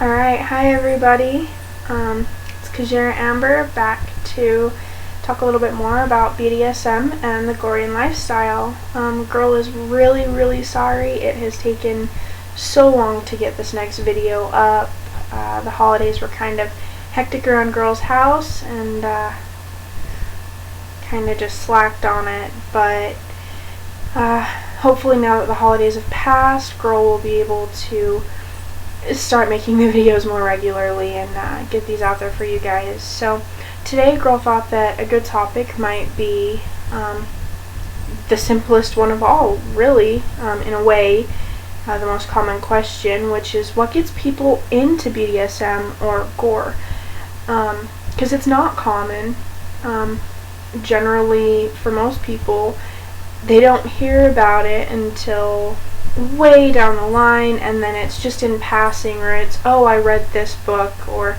Alright, hi everybody. It's Kajira Amber back to talk a little bit more about BDSM and the Gorian lifestyle. Girl is really sorry it has taken so long to get this next video up. The holidays were kind of hectic around Girl's house and kind of just slacked on it, but hopefully now that the holidays have passed, Girl will be able to start making the videos more regularly and get these out there for you guys. So today Girl thought that a good topic might be the simplest one of all, really, in a way, the most common question, which is what gets people into BDSM or gore? Because it's not common. Generally, for most people, they don't hear about it until way down the line, and then it's just in passing, or it's, oh, I read this book, or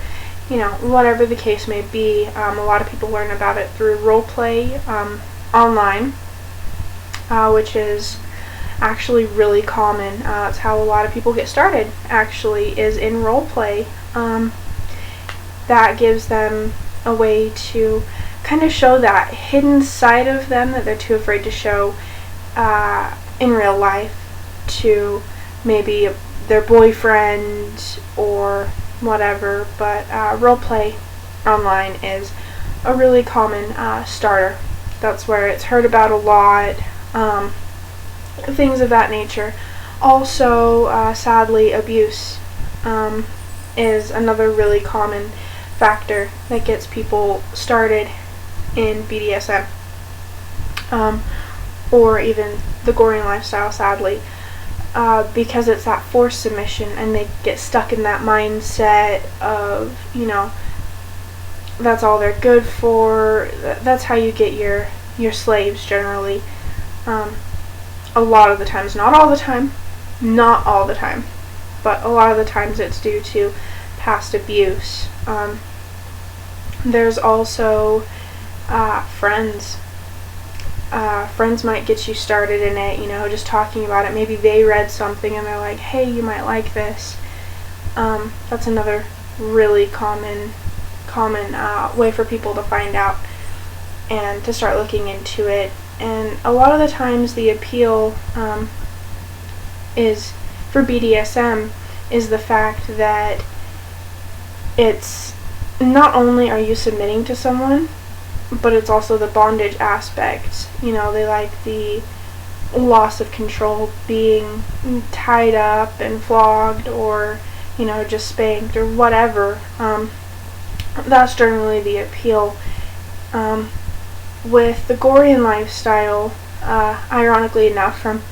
whatever the case may be. A lot of people learn about it through role play online, which is actually really common. It's how a lot of people get started, actually, is in role play. That gives them a way to kind of show that hidden side of them that they're too afraid to show in real life to maybe their boyfriend or whatever. But roleplay online is a really common starter. That's where it's heard about a lot, things of that nature. Also, sadly, abuse is another really common factor that gets people started in BDSM, or even the Gorian lifestyle, sadly. Because it's that forced submission, and they get stuck in that mindset of, that's all they're good for. That's how you get your slaves, generally. A lot of the times, not all the time, but a lot of the times it's due to past abuse. There's also friends. Friends might get you started in it, just talking about it. Maybe they read something and they're like, hey, you might like this. That's another really common way for people to find out and to start looking into it. And a lot of the times the appeal is for BDSM is the fact that it's not only are you submitting to someone, but it's also the bondage aspect. They like the loss of control, being tied up and flogged, or just spanked, or whatever. That's generally the appeal. With the Gorian lifestyle, ironically enough, from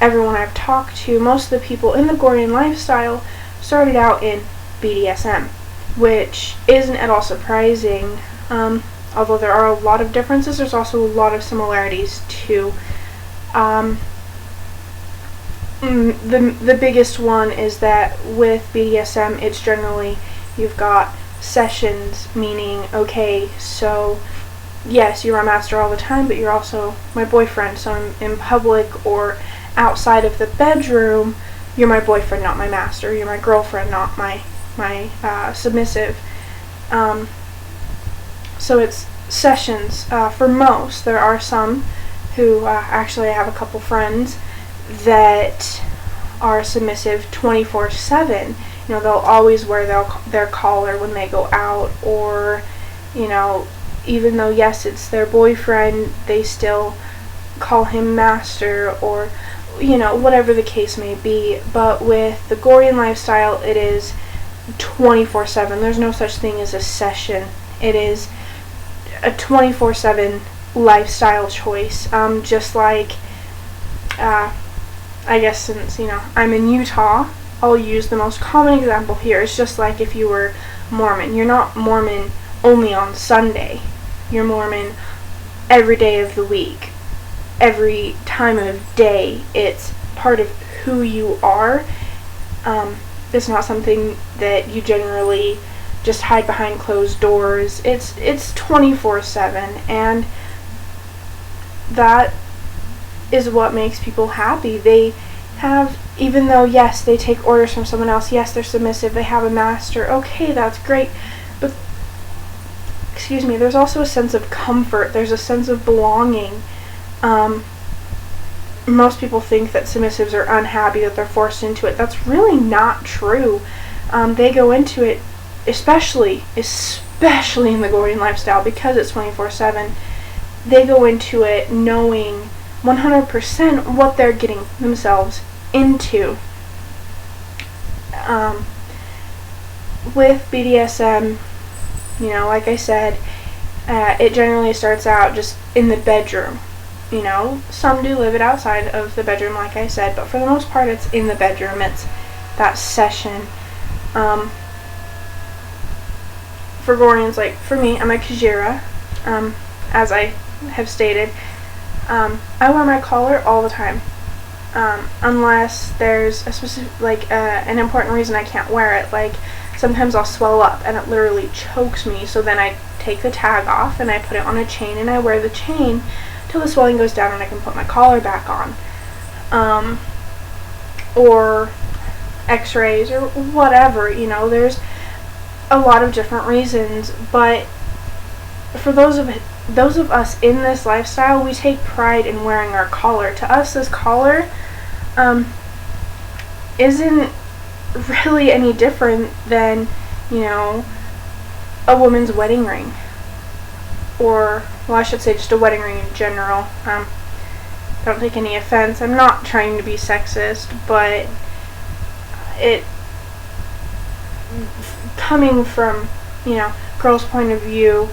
everyone I've talked to, most of the people in the Gorian lifestyle started out in BDSM, which isn't at all surprising. Although there are a lot of differences, there's also a lot of similarities too. The biggest one is that with BDSM, it's generally, you've got sessions, meaning, okay, so yes, you're my master all the time, but you're also my boyfriend, so in public or outside of the bedroom, you're my boyfriend, not my master. You're my girlfriend, not my submissive. So it's sessions for most. There are some who, actually I have a couple friends that are submissive 24/7. They'll always wear their collar when they go out, or, even though, yes, it's their boyfriend, they still call him master, or, whatever the case may be. But with the Gorian lifestyle, it is 24/7. There's no such thing as a session. It is a 24/7 lifestyle choice. Just like, I guess since, I'm in Utah, I'll use the most common example here. It's just like if you were Mormon. You're not Mormon only on Sunday. You're Mormon every day of the week, every time of day. It's part of who you are. It's not something that you generally just hide behind closed doors. It's 24/7, and that is what makes people happy. They have, even though, yes, they take orders from someone else, yes, they're submissive, they have a master, okay, that's great, but, there's also a sense of comfort, there's a sense of belonging. Most people think that submissives are unhappy, that they're forced into it. That's really not true. They go into it, especially in the Gordian lifestyle, because it's 24/7, they go into it knowing 100% what they're getting themselves into. With BDSM, like I said, it generally starts out just in the bedroom. Some do live it outside of the bedroom, like I said, but for the most part it's in the bedroom. It's that session. For Gordians, like for me, I'm a Kajira, as I have stated. I wear my collar all the time, unless there's a specific, an important reason I can't wear it. Like, sometimes I'll swell up and it literally chokes me, so then I take the tag off and I put it on a chain and I wear the chain till the swelling goes down and I can put my collar back on. Or x-rays or whatever, there's a lot of different reasons, but for those of us in this lifestyle, we take pride in wearing our collar. To us, this collar isn't really any different than, a woman's wedding ring. Or, well, I should say just a wedding ring in general. Don't take any offense. I'm not trying to be sexist, but coming from, girls' point of view,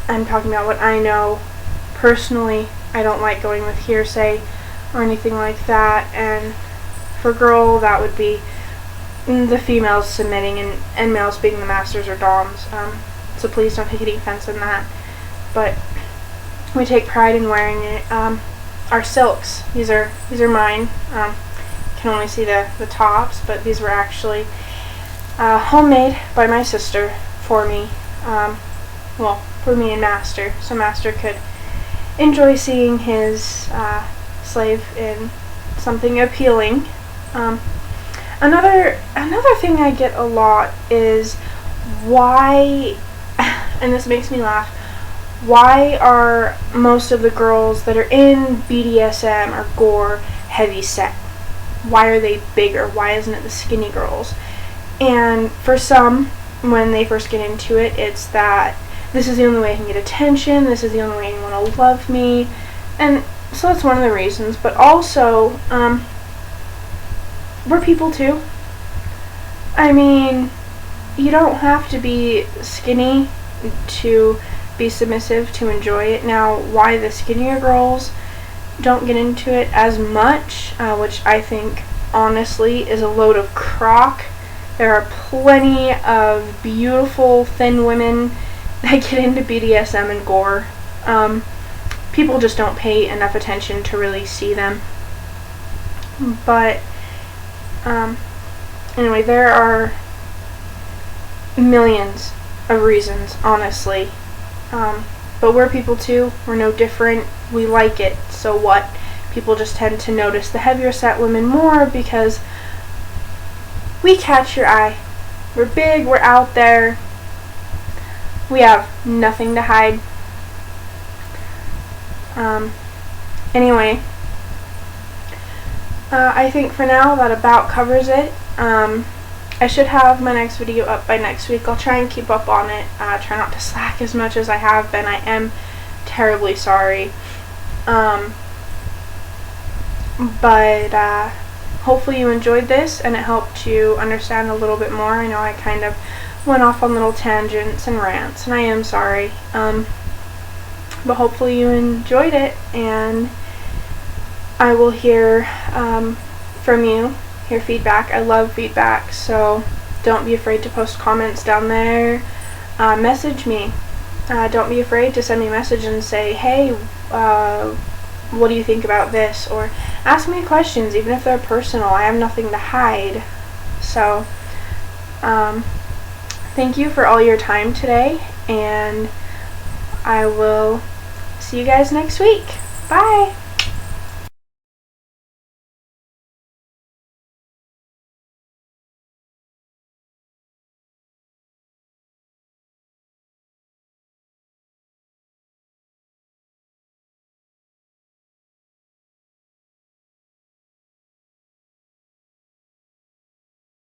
I'm talking about what I know personally. I don't like going with hearsay or anything like that, and for girl, that would be the females submitting and males being the masters or doms. So please don't take any offense in that. But we take pride in wearing it. Our silks, these are mine. Can only see the tops, but these were actually homemade by my sister for me. For me and Master, so Master could enjoy seeing his slave in something appealing. Another thing I get a lot is why, and this makes me laugh, why are most of the girls that are in BDSM or gore heavy set? Why are they bigger? Why isn't it the skinny girls? And for some, when they first get into it, it's that this is the only way I can get attention, this is the only way anyone will love me, and so that's one of the reasons. But also, we're people too. I mean, you don't have to be skinny to be submissive to enjoy it. Now, why the skinnier girls don't get into it as much, which I think honestly is a load of crock. There are plenty of beautiful thin women that get into BDSM and gore. People just don't pay enough attention to really see them. But anyway, there are millions of reasons, honestly. But we're people too. We're no different. We like it. So what? People just tend to notice the heavier set women more because we catch your eye. We're big. We're out there. We have nothing to hide. Anyway, I think for now that about covers it. I should have my next video up by next week. I'll try and keep up on it. Try not to slack as much as I have been. I am terribly sorry. But hopefully you enjoyed this and it helped you understand a little bit more. I know I kind of went off on little tangents and rants, and I am sorry. But hopefully you enjoyed it, and I will hear from you, hear feedback. I love feedback, so don't be afraid to post comments down there. Message me. Don't be afraid to send me a message and say, hey, what do you think about this? Or ask me questions, even if they're personal. I have nothing to hide. So, thank you for all your time today, and I will see you guys next week. Bye!